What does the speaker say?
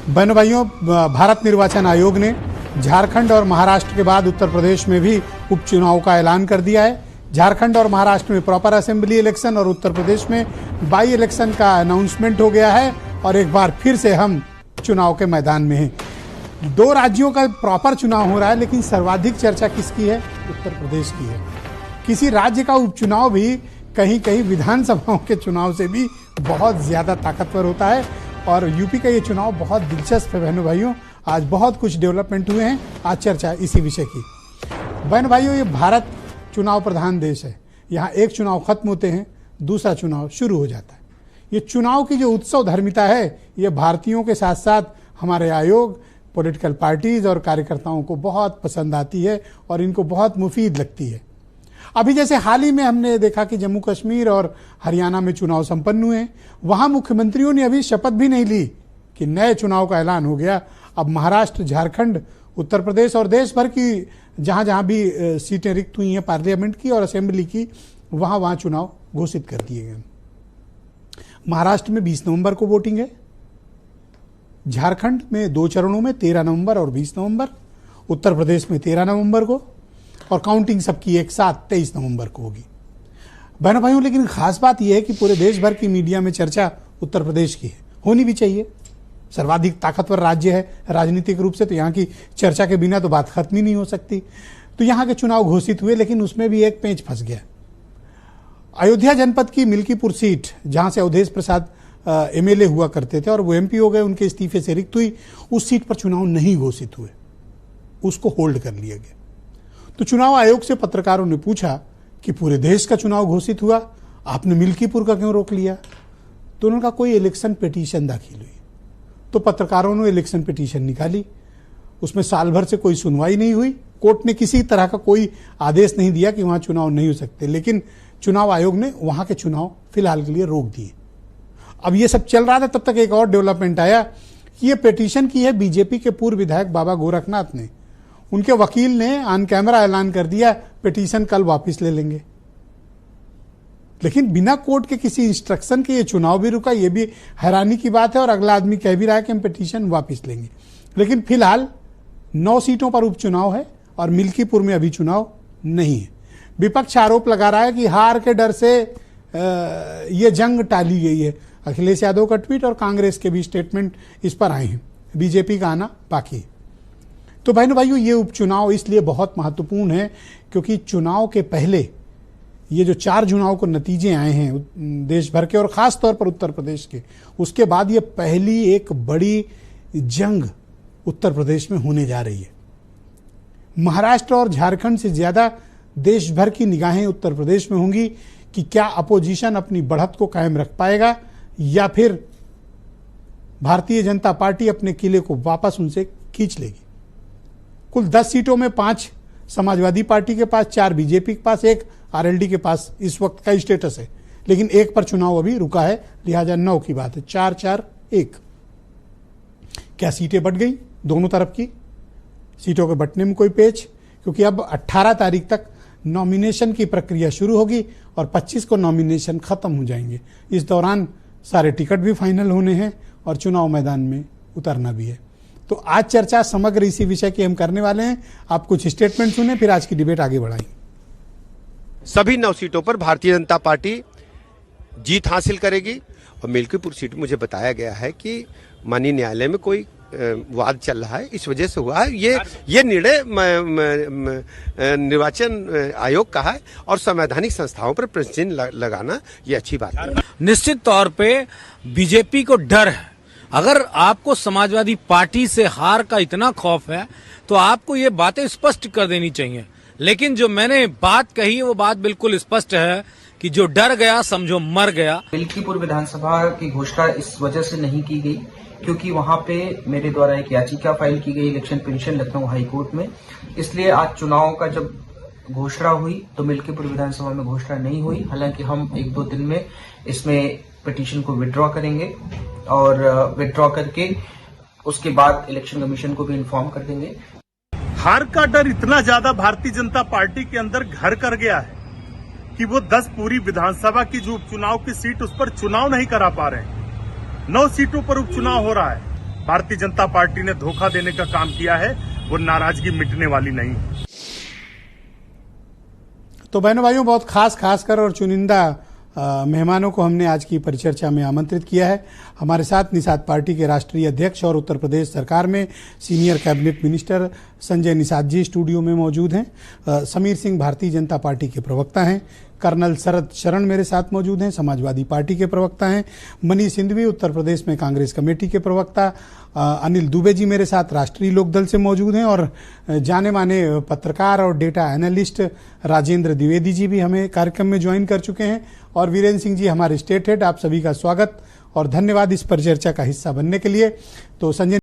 बहनों भाइयों, भारत निर्वाचन आयोग ने झारखंड और महाराष्ट्र के बाद उत्तर प्रदेश में भी उपचुनाव का ऐलान कर दिया है। झारखंड और महाराष्ट्र में प्रॉपर असेंबली इलेक्शन और उत्तर प्रदेश में बाई इलेक्शन का अनाउंसमेंट हो गया है और एक बार फिर से हम चुनाव के मैदान में हैं। दो राज्यों का प्रॉपर चुनाव हो रहा है, लेकिन सर्वाधिक चर्चा किसकी है? उत्तर प्रदेश की है। किसी राज्य का उपचुनाव भी कहीं कहीं विधानसभाओं के चुनाव से भी बहुत ज्यादा ताकतवर होता है और यूपी का ये चुनाव बहुत दिलचस्प है। बहनों भाइयों, आज बहुत कुछ डेवलपमेंट हुए हैं, आज चर्चा इसी विषय की। बहन भाइयों, ये भारत चुनाव प्रधान देश है। यहाँ एक चुनाव खत्म होते हैं, दूसरा चुनाव शुरू हो जाता है। ये चुनाव की जो उत्सव धर्मिता है, ये भारतीयों के साथ साथ हमारे आयोग, पॉलिटिकल पार्टीज और कार्यकर्ताओं को बहुत पसंद आती है और इनको बहुत मुफीद लगती है। अभी जैसे हाल ही में हमने देखा कि जम्मू कश्मीर और हरियाणा में चुनाव संपन्न हुए, वहां मुख्यमंत्रियों ने अभी शपथ भी नहीं ली कि नए चुनाव का ऐलान हो गया। अब महाराष्ट्र, झारखंड, उत्तर प्रदेश और देश भर की जहां जहां भी सीटें रिक्त हुई हैं पार्लियामेंट की और असेंबली की, वहां वहां चुनाव घोषित कर दिए गए। महाराष्ट्र में 20 नवंबर को वोटिंग है, झारखंड में 2 चरणों में 13 नवंबर और 20 नवंबर, उत्तर प्रदेश में 13 नवंबर को, और काउंटिंग सबकी एक साथ 23 नवंबर को होगी। बहनों भाइयों, लेकिन खास बात यह है कि पूरे देश भर की मीडिया में चर्चा उत्तर प्रदेश की है, होनी भी चाहिए। सर्वाधिक ताकतवर राज्य है राजनीतिक रूप से, तो यहाँ की चर्चा के बिना तो बात खत्म ही नहीं हो सकती। तो यहाँ के चुनाव घोषित हुए, लेकिन उसमें भी एक पेंच फंस गया। अयोध्या जनपद की मिल्कीपुर सीट, जहां से अवधेश प्रसाद एमएलए हुआ करते थे और वो एमपी हो गए, उनके इस्तीफे से रिक्त हुई, उस सीट पर चुनाव नहीं घोषित हुए, उसको होल्ड कर लिया गया। तो चुनाव आयोग से पत्रकारों ने पूछा कि पूरे देश का चुनाव घोषित हुआ, आपने मिल्कीपुर का क्यों रोक लिया? तो उन्होंने कहा कोई इलेक्शन पिटीशन दाखिल हुई। तो पत्रकारों ने इलेक्शन पिटीशन निकाली, उसमें साल भर से कोई सुनवाई नहीं हुई। कोर्ट ने किसी तरह का कोई आदेश नहीं दिया कि वहां चुनाव नहीं हो सकते, लेकिन चुनाव आयोग ने वहां के चुनाव फिलहाल के लिए रोक दिए। अब ये सब चल रहा था, तब तक एक और डेवलपमेंट आया कि ये पिटीशन की है बीजेपी के पूर्व विधायक बाबा गोरखनाथ ने। उनके वकील ने ऑन कैमरा ऐलान कर दिया पिटीशन कल वापस ले लेंगे। लेकिन बिना कोर्ट के किसी इंस्ट्रक्शन के ये चुनाव भी रुका, ये भी हैरानी की बात है। और अगला आदमी कह भी रहा है कि हम पिटीशन वापस लेंगे। लेकिन फिलहाल 9 सीटों पर उपचुनाव है और मिल्कीपुर में अभी चुनाव नहीं है। विपक्ष आरोप लगा रहा है कि हार के डर से ये जंग टाली गई है। अखिलेश यादव का ट्वीट और कांग्रेस के भी स्टेटमेंट इस पर आए हैं, बीजेपी का आना बाकी है। तो बहनों भाइयों, ये उपचुनाव इसलिए बहुत महत्वपूर्ण है क्योंकि चुनाव के पहले ये जो 4 चुनाव को नतीजे आए हैं देश भर के और खास तौर पर उत्तर प्रदेश के, उसके बाद ये पहली एक बड़ी जंग उत्तर प्रदेश में होने जा रही है। महाराष्ट्र और झारखंड से ज्यादा देश भर की निगाहें उत्तर प्रदेश में होंगी कि क्या अपोजिशन अपनी बढ़त को कायम रख पाएगा या फिर भारतीय जनता पार्टी अपने किले को वापस उनसे खींच लेगी। कुल 10 सीटों में 5 समाजवादी पार्टी के पास, 4 बीजेपी के पास, 1 आरएलडी के पास इस वक्त का स्टेटस है, लेकिन एक पर चुनाव अभी रुका है, लिहाजा 9 की बात है। 4-4-1 क्या सीटें बट गई दोनों तरफ की? सीटों के बटने में कोई पेच, क्योंकि अब 18 तारीख तक नॉमिनेशन की प्रक्रिया शुरू होगी और 25 को नॉमिनेशन खत्म हो जाएंगे। इस दौरान सारे टिकट भी फाइनल होने हैं और चुनाव मैदान में उतरना भी है। तो आज चर्चा समग्र इसी विषय की हम करने वाले हैं। आप कुछ स्टेटमेंट सुने, फिर आज की डिबेट आगे बढ़ाएंगे। सभी 9 सीटों पर भारतीय जनता पार्टी जीत हासिल करेगी और मिल्कीपुर सीट मुझे बताया गया है कि माननीय न्यायालय में कोई वाद चल रहा है, इस वजह से हुआ है। ये निर्णय निर्वाचन आयोग का है और संवैधानिक संस्थाओं पर प्रश्न चिन्ह लगाना ये अच्छी बात है। निश्चित तौर पे बीजेपी को डर है। अगर आपको समाजवादी पार्टी से हार का इतना खौफ है तो आपको ये बातें स्पष्ट कर देनी चाहिए। लेकिन जो मैंने बात कही वो बात बिल्कुल स्पष्ट है कि जो डर गया समझो मर गया। मिल्कीपुर विधानसभा की घोषणा इस वजह से नहीं की गई क्योंकि वहां पे मेरे द्वारा एक याचिका फाइल की गई election petition Lucknow high court में। इसलिए आज चुनाव का जब घोषणा हुई तो मिल्कीपुर विधानसभा में घोषणा नहीं हुई। हालांकि हम 1-2 दिन में इसमें पिटीशन को विड्रॉ करेंगे और विड्रॉ करके उसके बाद इलेक्शन कमीशन को भी इन्फॉर्म कर देंगे। हार का डर इतना ज्यादा भारतीय जनता पार्टी के अंदर घर कर गया है कि वो 10 पूरी विधानसभा की जो उपचुनाव की सीट, उस पर चुनाव नहीं करा पा रहे हैं। 9 सीटों पर उपचुनाव हो रहा है भारतीय जनता पार्टी ने धोखा देने का काम किया है, वो नाराजगी मिटने वाली नहीं है। तो बहनों भाइयों, बहुत खास कर और चुनिंदा मेहमानों को हमने आज की परिचर्चा में आमंत्रित किया है। हमारे साथ निषाद पार्टी के राष्ट्रीय अध्यक्ष और उत्तर प्रदेश सरकार में senior cabinet minister Sanjay Nishad ji studio में मौजूद हैं। समीर सिंह भारतीय जनता पार्टी के प्रवक्ता हैं। कर्नल शरद शरण मेरे साथ मौजूद हैं, समाजवादी पार्टी के प्रवक्ता हैं। मनीष सिंधवी उत्तर प्रदेश में कांग्रेस कमेटी के प्रवक्ता। अनिल दुबे जी मेरे साथ राष्ट्रीय लोकदल से मौजूद हैं और जाने माने पत्रकार और डेटा एनालिस्ट राजेंद्र द्विवेदी जी भी हमें कार्यक्रम में ज्वाइन कर चुके हैं। और वीरेंद्र सिंह जी हमारे स्टेट हेड, आप सभी का स्वागत और धन्यवाद इस परिचर्चा का हिस्सा बनने के लिए। तो संजय